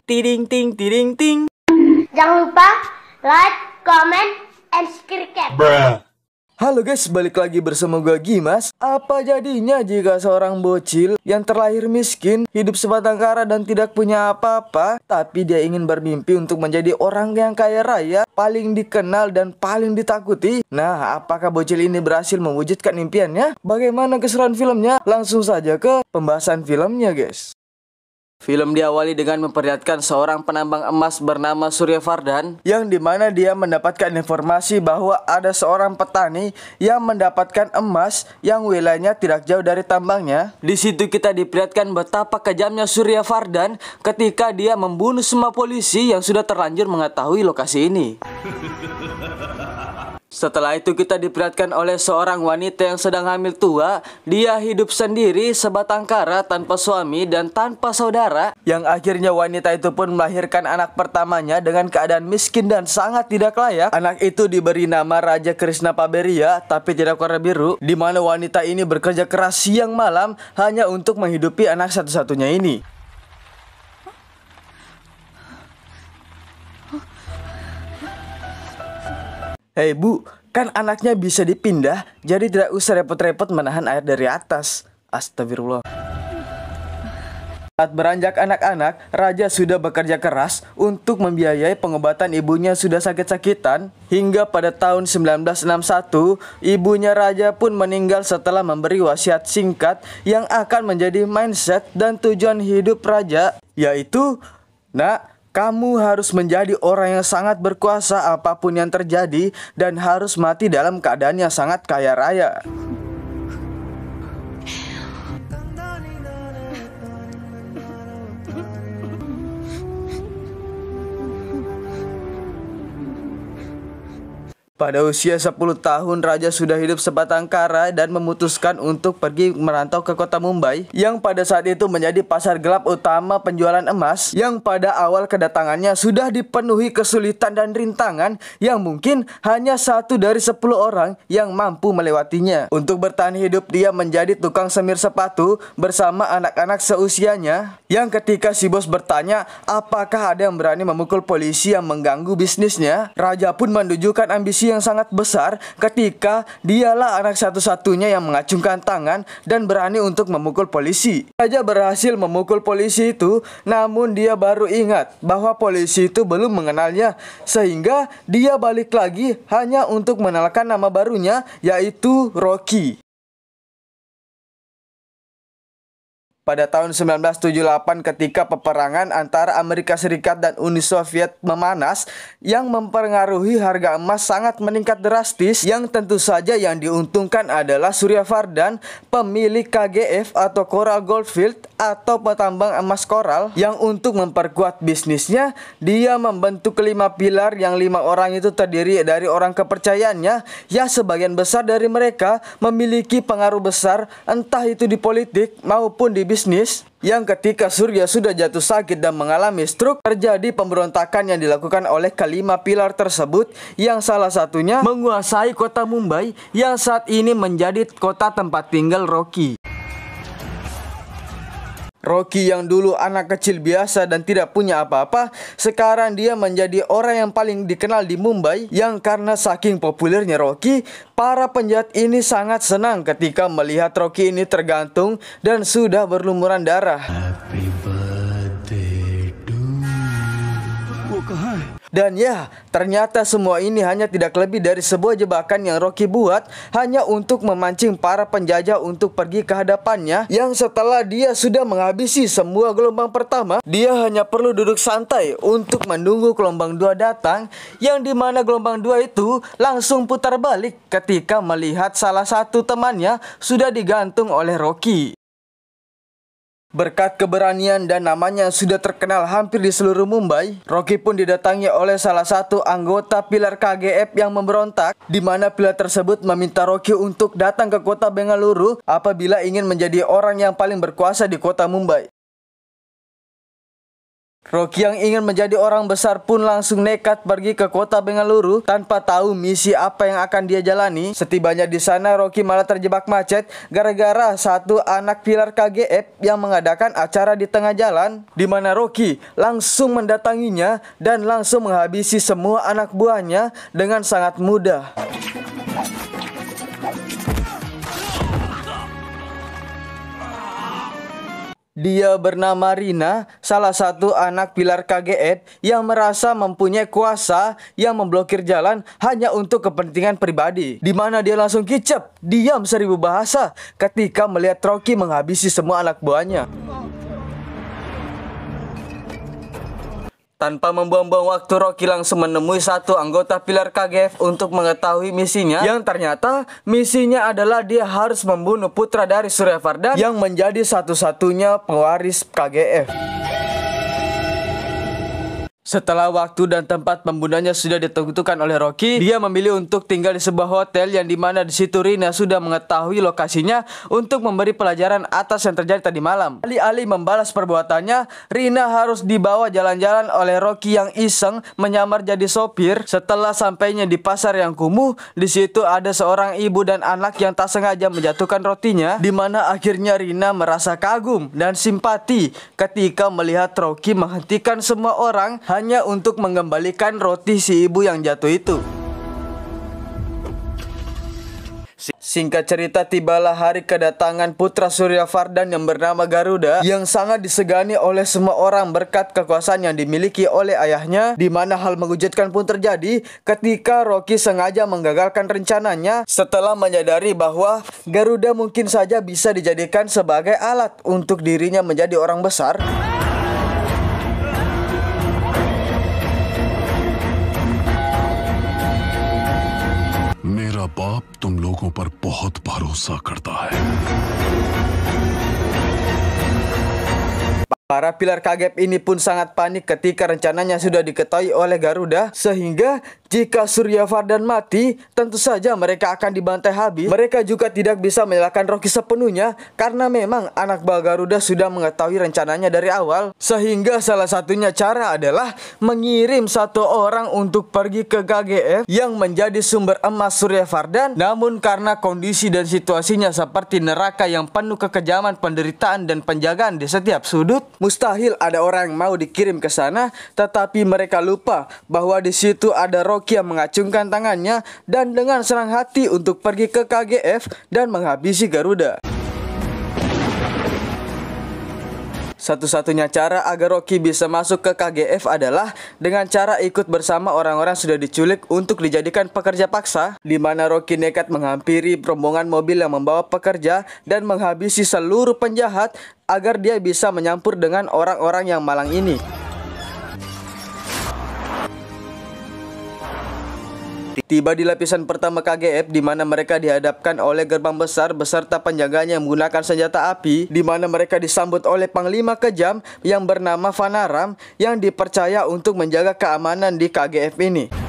Tiding ting tiding ting. Jangan lupa like, comment, and subscribe. Halo guys, balik lagi bersama gue Gimas. Apa jadinya jika seorang bocil yang terlahir miskin, hidup sebatang kara dan tidak punya apa-apa, tapi dia ingin bermimpi untuk menjadi orang yang kaya raya, paling dikenal dan paling ditakuti? Nah, apakah bocil ini berhasil mewujudkan impiannya? Bagaimana keseruan filmnya? Langsung saja ke pembahasan filmnya guys. Film diawali dengan memperlihatkan seorang penambang emas bernama Surya Vardan, yang dimana dia mendapatkan informasi bahwa ada seorang petani yang mendapatkan emas yang wilayahnya tidak jauh dari tambangnya. Di situ kita diperlihatkan betapa kejamnya Surya Vardan ketika dia membunuh semua polisi yang sudah terlanjur mengetahui lokasi ini. Setelah itu kita diperlihatkan oleh seorang wanita yang sedang hamil tua. Dia hidup sendiri sebatang kara tanpa suami dan tanpa saudara, yang akhirnya wanita itu pun melahirkan anak pertamanya dengan keadaan miskin dan sangat tidak layak. Anak itu diberi nama Raja Krishna Paberia tapi tidak warna biru, di mana wanita ini bekerja keras siang malam hanya untuk menghidupi anak satu-satunya ini. Hei bu, kan anaknya bisa dipindah, jadi tidak usah repot-repot menahan air dari atas. Astagfirullah. Saat beranjak anak-anak, Raja sudah bekerja keras untuk membiayai pengobatan ibunya sudah sakit-sakitan. Hingga pada tahun 1961, ibunya Raja pun meninggal setelah memberi wasiat singkat yang akan menjadi mindset dan tujuan hidup Raja, yaitu, "Nak, kamu harus menjadi orang yang sangat berkuasa apapun yang terjadi dan harus mati dalam keadaan yang sangat kaya raya." Pada usia 10 tahun, Raja sudah hidup sebatang kara dan memutuskan untuk pergi merantau ke kota Mumbai, yang pada saat itu menjadi pasar gelap utama penjualan emas, yang pada awal kedatangannya sudah dipenuhi kesulitan dan rintangan yang mungkin hanya 1 dari 10 orang yang mampu melewatinya. Untuk bertahan hidup, dia menjadi tukang semir sepatu bersama anak-anak seusianya, yang ketika si bos bertanya apakah ada yang berani memukul polisi yang mengganggu bisnisnya, Raja pun menunjukkan ambisi yang sangat besar ketika dialah anak satu-satunya yang mengacungkan tangan dan berani untuk memukul polisi. Raja berhasil memukul polisi itu, namun dia baru ingat bahwa polisi itu belum mengenalnya, sehingga dia balik lagi hanya untuk mengenalkan nama barunya, yaitu Rocky. Pada tahun 1978 ketika peperangan antara Amerika Serikat dan Uni Soviet memanas, yang mempengaruhi harga emas sangat meningkat drastis, yang tentu saja yang diuntungkan adalah Surya Vardan, pemilik KGF atau Coral Goldfield atau petambang emas koral, yang untuk memperkuat bisnisnya, dia membentuk 5 pilar yang 5 orang itu terdiri dari orang kepercayaannya, yang sebagian besar dari mereka memiliki pengaruh besar entah itu di politik maupun di bisnis, yang ketika Surya sudah jatuh sakit dan mengalami stroke, terjadi pemberontakan yang dilakukan oleh kelima pilar tersebut, yang salah satunya menguasai kota Mumbai yang saat ini menjadi kota tempat tinggal Rocky. Rocky yang dulu anak kecil biasa dan tidak punya apa-apa, sekarang dia menjadi orang yang paling dikenal di Mumbai, yang karena saking populernya Rocky, para penjahat ini sangat senang ketika melihat Rocky ini tergantung dan sudah berlumuran darah. Happy birthday to you. Dan ya, ternyata semua ini hanya tidak lebih dari sebuah jebakan yang Rocky buat hanya untuk memancing para penjajah untuk pergi ke hadapannya, yang setelah dia sudah menghabisi semua gelombang pertama, dia hanya perlu duduk santai untuk menunggu gelombang 2 datang, yang dimana gelombang 2 itu langsung putar balik ketika melihat salah satu temannya sudah digantung oleh Rocky. Berkat keberanian dan namanya sudah terkenal hampir di seluruh Mumbai, Rocky pun didatangi oleh salah satu anggota pilar KGF yang memberontak, di mana pilar tersebut meminta Rocky untuk datang ke kota Bengaluru apabila ingin menjadi orang yang paling berkuasa di kota Mumbai. Rocky yang ingin menjadi orang besar pun langsung nekat pergi ke kota Bengaluru tanpa tahu misi apa yang akan dia jalani. Setibanya di sana, Rocky malah terjebak macet gara-gara satu anak pilar KGF yang mengadakan acara di tengah jalan, di mana Rocky langsung mendatanginya dan langsung menghabisi semua anak buahnya dengan sangat mudah. Dia bernama Rina, salah satu anak pilar KGF yang merasa mempunyai kuasa yang memblokir jalan hanya untuk kepentingan pribadi, di mana dia langsung kicap, diam 1000 bahasa ketika melihat Rocky menghabisi semua anak buahnya. Tanpa membuang-buang waktu, Rocky langsung menemui satu anggota pilar KGF untuk mengetahui misinya, yang ternyata misinya adalah dia harus membunuh putra dari Surya Vardhan yang menjadi satu-satunya pewaris KGF. Setelah waktu dan tempat pembunuhannya sudah ditentukan oleh Rocky, dia memilih untuk tinggal di sebuah hotel yang dimana di situ Rina sudah mengetahui lokasinya untuk memberi pelajaran atas yang terjadi tadi malam. Alih-alih membalas perbuatannya, Rina harus dibawa jalan-jalan oleh Rocky yang iseng menyamar jadi sopir. Setelah sampainya di pasar yang kumuh, di situ ada seorang ibu dan anak yang tak sengaja menjatuhkan rotinya, di mana akhirnya Rina merasa kagum dan simpati ketika melihat Rocky menghentikan semua orang hanya untuk mengembalikan roti si ibu yang jatuh itu. Singkat cerita, tibalah hari kedatangan putra Surya Vardhan yang bernama Garuda, yang sangat disegani oleh semua orang berkat kekuasaan yang dimiliki oleh ayahnya, di mana hal mengejutkan pun terjadi ketika Rocky sengaja menggagalkan rencananya setelah menyadari bahwa Garuda mungkin saja bisa dijadikan sebagai alat untuk dirinya menjadi orang besar. मेरा बाप तुम लोगों पर बहुत भरोसा करता है. Para pilar KGF ini pun sangat panik ketika rencananya sudah diketahui oleh Garuda, sehingga jika Surya Vardhan mati, tentu saja mereka akan dibantai habis. Mereka juga tidak bisa menyalahkan Rocky sepenuhnya karena memang anak buah Garuda sudah mengetahui rencananya dari awal, sehingga salah satunya cara adalah mengirim satu orang untuk pergi ke KGF yang menjadi sumber emas Surya Vardhan. Namun karena kondisi dan situasinya seperti neraka yang penuh kekejaman, penderitaan dan penjagaan di setiap sudut, mustahil ada orang yang mau dikirim ke sana. Tetapi mereka lupa bahwa di situ ada Rocky yang mengacungkan tangannya dan dengan senang hati untuk pergi ke KGF dan menghabisi Garuda. Satu-satunya cara agar Rocky bisa masuk ke KGF adalah dengan cara ikut bersama orang-orang sudah diculik untuk dijadikan pekerja paksa, di mana Rocky nekat menghampiri rombongan mobil yang membawa pekerja dan menghabisi seluruh penjahat agar dia bisa menyampur dengan orang-orang yang malang ini. Tiba di lapisan pertama KGF, di mana mereka dihadapkan oleh gerbang besar beserta penjaganya yang menggunakan senjata api, di mana mereka disambut oleh panglima kejam yang bernama Vanaram yang dipercaya untuk menjaga keamanan di KGF ini.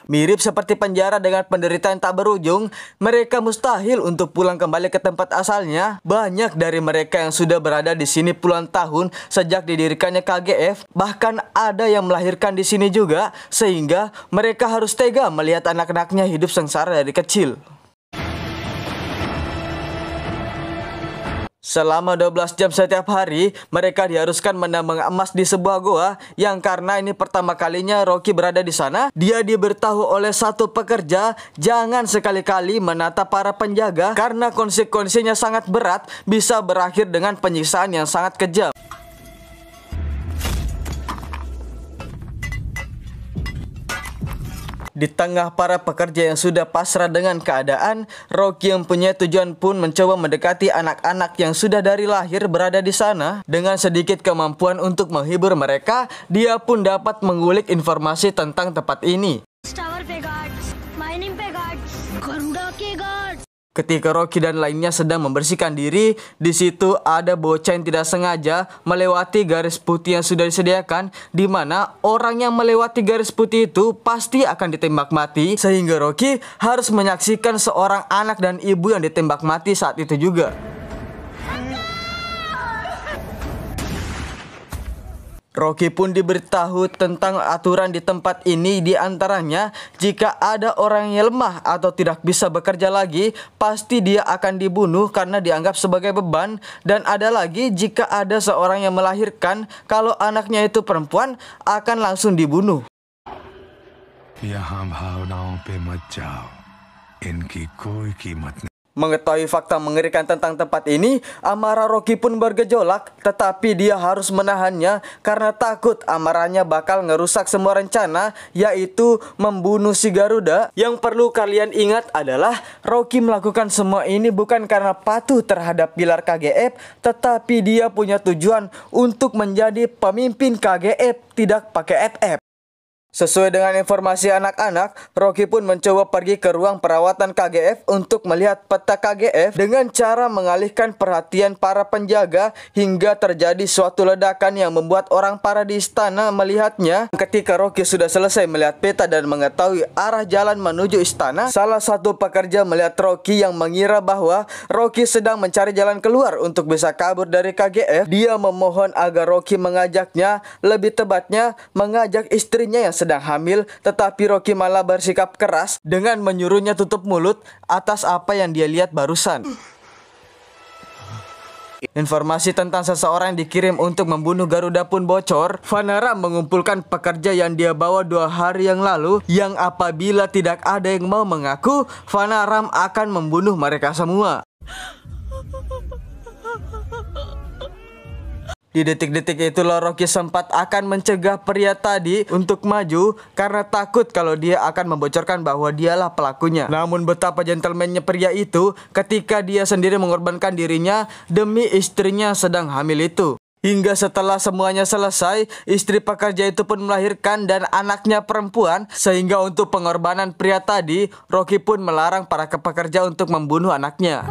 Mirip seperti penjara dengan penderitaan tak berujung, mereka mustahil untuk pulang kembali ke tempat asalnya. Banyak dari mereka yang sudah berada di sini puluhan tahun sejak didirikannya KGF, bahkan ada yang melahirkan di sini juga, sehingga mereka harus tega melihat anak-anaknya hidup sengsara dari kecil. Selama 12 jam setiap hari, mereka diharuskan menambang emas di sebuah goa yang karena ini pertama kalinya Rocky berada di sana, dia diberitahu oleh satu pekerja jangan sekali-kali menatap para penjaga karena konsekuensinya sangat berat, bisa berakhir dengan penyiksaan yang sangat kejam. Di tengah para pekerja yang sudah pasrah dengan keadaan, Rocky yang punya tujuan pun mencoba mendekati anak-anak yang sudah dari lahir berada di sana. Dengan sedikit kemampuan untuk menghibur mereka, dia pun dapat mengulik informasi tentang tempat ini. Ketika Rocky dan lainnya sedang membersihkan diri, di situ ada bocah yang tidak sengaja melewati garis putih yang sudah disediakan, di mana orang yang melewati garis putih itu pasti akan ditembak mati, sehingga Rocky harus menyaksikan seorang anak dan ibu yang ditembak mati saat itu juga. Rocky pun diberitahu tentang aturan di tempat ini, di antaranya jika ada orang yang lemah atau tidak bisa bekerja lagi, pasti dia akan dibunuh karena dianggap sebagai beban. Dan ada lagi jika ada seorang yang melahirkan, kalau anaknya itu perempuan akan langsung dibunuh. यहाँ भावनाओं पे मत जाओ, इनकी कोई कीमत नहीं. Mengetahui fakta mengerikan tentang tempat ini, amarah Rocky pun bergejolak, tetapi dia harus menahannya karena takut amarahnya bakal ngerusak semua rencana, yaitu membunuh si Garuda. Yang perlu kalian ingat adalah Rocky melakukan semua ini bukan karena patuh terhadap pilar KGF, tetapi dia punya tujuan untuk menjadi pemimpin KGF, tidak pakai FF. Sesuai dengan informasi anak-anak, Rocky pun mencoba pergi ke ruang perawatan KGF untuk melihat peta KGF dengan cara mengalihkan perhatian para penjaga hingga terjadi suatu ledakan yang membuat orang parah di istana melihatnya. Ketika Rocky sudah selesai melihat peta dan mengetahui arah jalan menuju istana, salah satu pekerja melihat Rocky yang mengira bahwa Rocky sedang mencari jalan keluar untuk bisa kabur dari KGF. Dia memohon agar Rocky mengajaknya, lebih tepatnya mengajak istrinya yang sedang hamil, tetapi Rocky malah bersikap keras dengan menyuruhnya tutup mulut atas apa yang dia lihat barusan. Informasi tentang seseorang yang dikirim untuk membunuh Garuda pun bocor. Vanaram mengumpulkan pekerja yang dia bawa 2 hari yang lalu, yang apabila tidak ada yang mau mengaku, Vanaram akan membunuh mereka semua. Di detik-detik itulah Rocky sempat akan mencegah pria tadi untuk maju karena takut kalau dia akan membocorkan bahwa dialah pelakunya. Namun betapa gentlemannya pria itu ketika dia sendiri mengorbankan dirinya demi istrinya sedang hamil itu. Hingga setelah semuanya selesai, istri pekerja itu pun melahirkan dan anaknya perempuan, sehingga untuk pengorbanan pria tadi, Rocky pun melarang para pekerja untuk membunuh anaknya.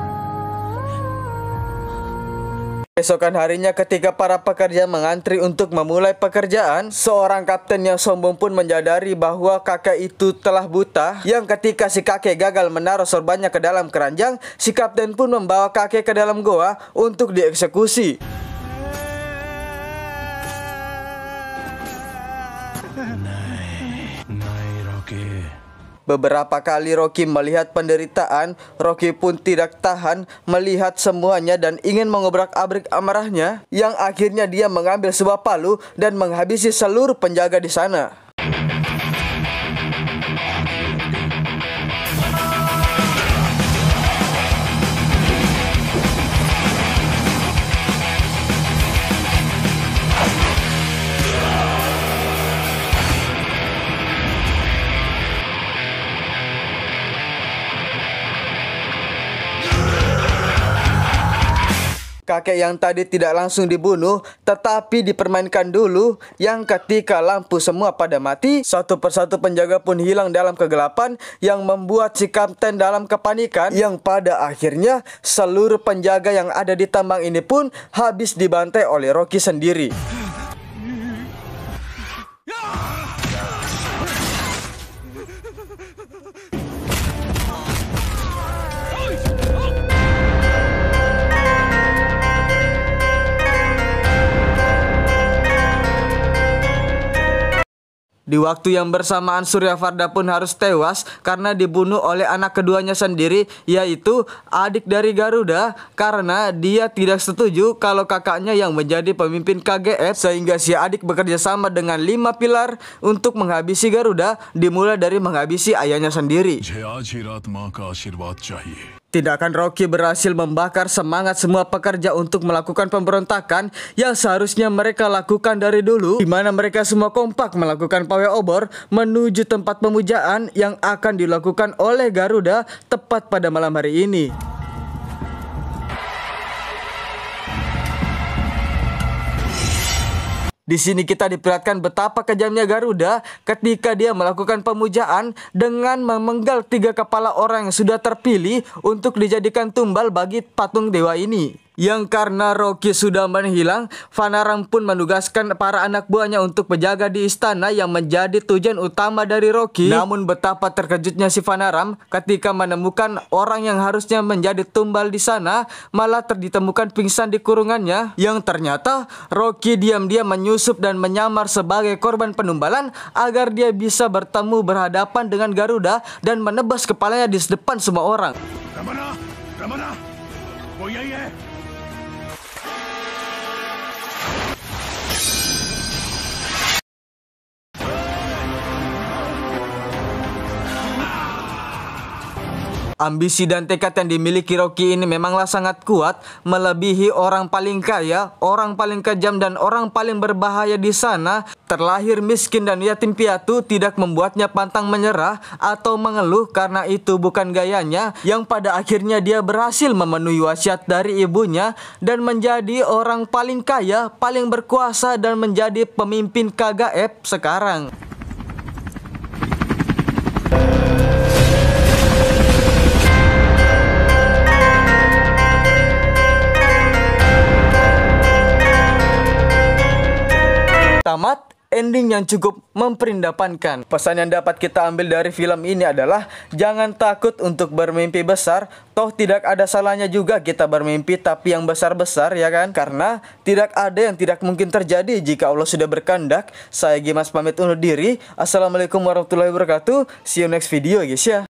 Besokan harinya ketika para pekerja mengantri untuk memulai pekerjaan, seorang kapten yang sombong pun menyadari bahwa kakek itu telah buta. Yang ketika si kakek gagal menaruh sorbannya ke dalam keranjang, si kapten pun membawa kakek ke dalam goa untuk dieksekusi. Beberapa kali Rocky melihat penderitaan, Rocky pun tidak tahan melihat semuanya dan ingin mengobrak-abrik amarahnya, yang akhirnya dia mengambil sebuah palu dan menghabisi seluruh penjaga di sana. Kakek yang tadi tidak langsung dibunuh, tetapi dipermainkan dulu, yang ketika lampu semua pada mati, satu persatu penjaga pun hilang dalam kegelapan, yang membuat si kapten dalam kepanikan, yang pada akhirnya seluruh penjaga yang ada di tambang ini pun habis dibantai oleh Rocky sendiri. Di waktu yang bersamaan Suryavarda pun harus tewas karena dibunuh oleh anak keduanya sendiri, yaitu adik dari Garuda, karena dia tidak setuju kalau kakaknya yang menjadi pemimpin KGF, sehingga si adik bekerja sama dengan 5 pilar untuk menghabisi Garuda, dimulai dari menghabisi ayahnya sendiri. Tidak akan Rocky berhasil membakar semangat semua pekerja untuk melakukan pemberontakan yang seharusnya mereka lakukan dari dulu, di mana mereka semua kompak melakukan pawai obor menuju tempat pemujaan yang akan dilakukan oleh Garuda tepat pada malam hari ini. Di sini kita diperlihatkan betapa kejamnya Garuda ketika dia melakukan pemujaan dengan memenggal 3 kepala orang yang sudah terpilih untuk dijadikan tumbal bagi patung dewa ini. Yang karena Rocky sudah menghilang, Fanaram pun menugaskan para anak buahnya untuk berjaga di istana yang menjadi tujuan utama dari Rocky. Namun betapa terkejutnya si Fanaram ketika menemukan orang yang harusnya menjadi tumbal di sana malah ditemukan pingsan di kurungannya. Yang ternyata Rocky diam-diam menyusup dan menyamar sebagai korban penumbalan agar dia bisa bertemu berhadapan dengan Garuda dan menebas kepalanya di depan semua orang. Ramana, Ramana, वो यही है. Ambisi dan tekad yang dimiliki Rocky ini memanglah sangat kuat, melebihi orang paling kaya, orang paling kejam dan orang paling berbahaya di sana. Terlahir miskin dan yatim piatu tidak membuatnya pantang menyerah atau mengeluh karena itu bukan gayanya, yang pada akhirnya dia berhasil memenuhi wasiat dari ibunya dan menjadi orang paling kaya, paling berkuasa dan menjadi pemimpin KGF sekarang. Tamat, ending yang cukup memperindapankan. Pesan yang dapat kita ambil dari film ini adalah jangan takut untuk bermimpi besar. Toh tidak ada salahnya juga kita bermimpi tapi yang besar-besar, ya kan? Karena tidak ada yang tidak mungkin terjadi jika Allah sudah berkehendak. Saya Gimas pamit undur diri. Assalamualaikum warahmatullahi wabarakatuh. See you next video guys ya.